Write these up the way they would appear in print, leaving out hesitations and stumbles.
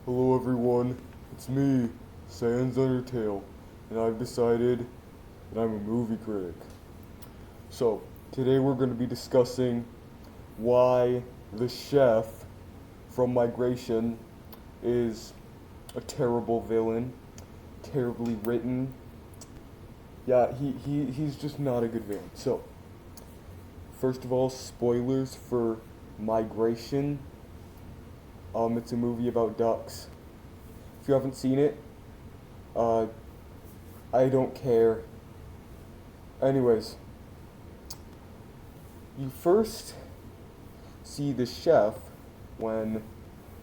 Hello everyone, it's me, SANS Undertale, and I've decided that I'm a movie critic. So, today we're going to be discussing why the chef from Migration is a terrible villain, terribly written. Yeah, he's just not a good villain. So, first of all, spoilers for Migration. It's a movie about ducks. If you haven't seen it, uh, I don't care. Anyways, you first see the chef when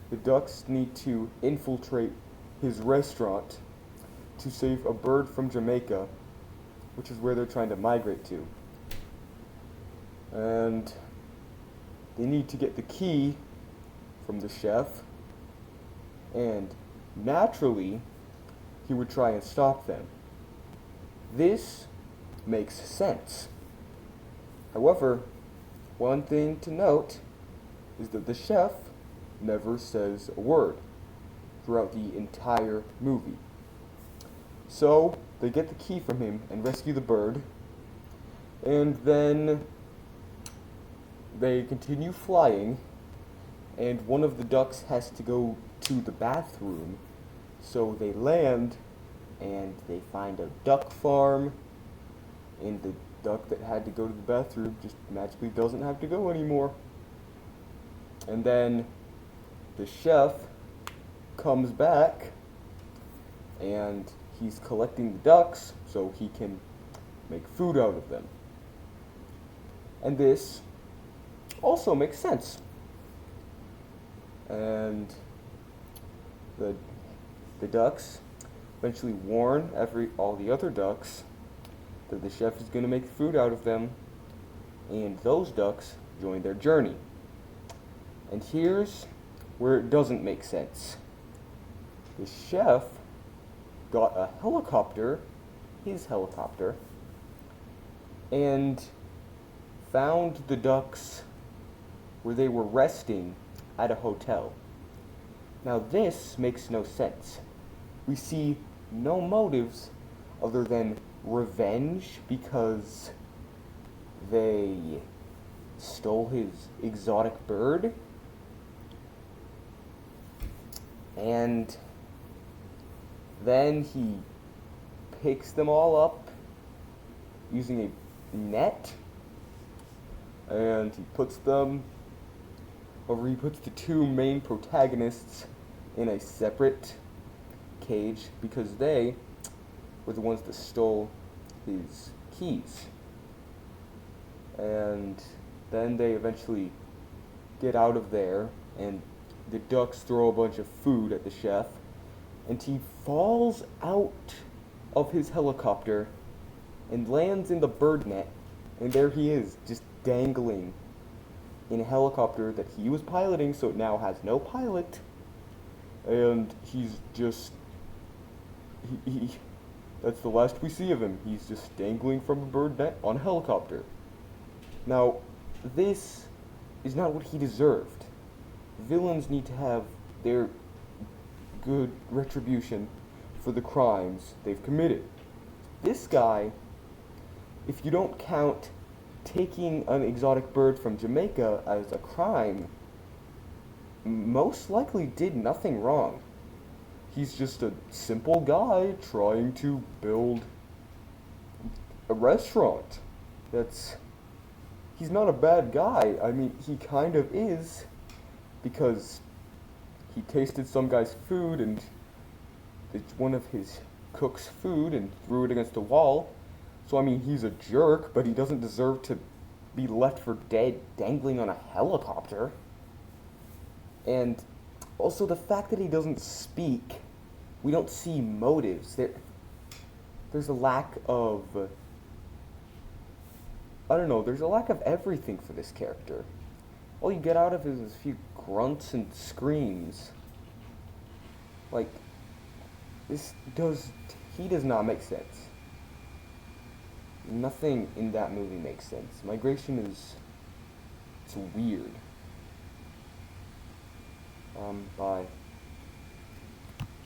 the ducks need to infiltrate his restaurant to save a bird from Jamaica, which is where they're trying to migrate to. And they need to get the key from the chef, and naturally, he would try and stop them. This makes sense. However, one thing to note is that the chef never says a word throughout the entire movie. So, they get the key from him and rescue the bird, and then they continue flying, and one of the ducks has to go to the bathroom. So they land and they find a duck farm, and the duck that had to go to the bathroom just magically doesn't have to go anymore. And then the chef comes back and he's collecting the ducks so he can make food out of them. And this also makes sense. And the ducks eventually warn all the other ducks that the chef is going to make food out of them, and those ducks join their journey. And here's where it doesn't make sense. The chef got a helicopter, his helicopter, and found the ducks where they were resting at a hotel. Now this makes no sense. We see no motives other than revenge because they stole his exotic bird, and then he picks them all up using a net, and he puts the two main protagonists in a separate cage because they were the ones that stole his keys. And then they eventually get out of there, and the ducks throw a bunch of food at the chef, and he falls out of his helicopter and lands in the bird net, and there he is, just dangling in a helicopter that he was piloting, so it now has no pilot, and he's just, that's the last we see of him. He's just dangling from a bird net on a helicopter. Now, this is not what he deserved. Villains need to have their good retribution for the crimes they've committed. This guy, if you don't count taking an exotic bird from Jamaica as a crime, most likely did nothing wrong. He's just a simple guy trying to build a restaurant. He's not a bad guy. I mean, he kind of is, because he tasted some guy's food, and it's one of his cook's food, and threw it against a wall. So, I mean, he's a jerk, but he doesn't deserve to be left for dead dangling on a helicopter. And also the fact that he doesn't speak, we don't see motives. There's a lack of, there's a lack of everything for this character. All you get out of is a few grunts and screams. Like, he does not make sense. Nothing in that movie makes sense. Migration it's weird. Bye.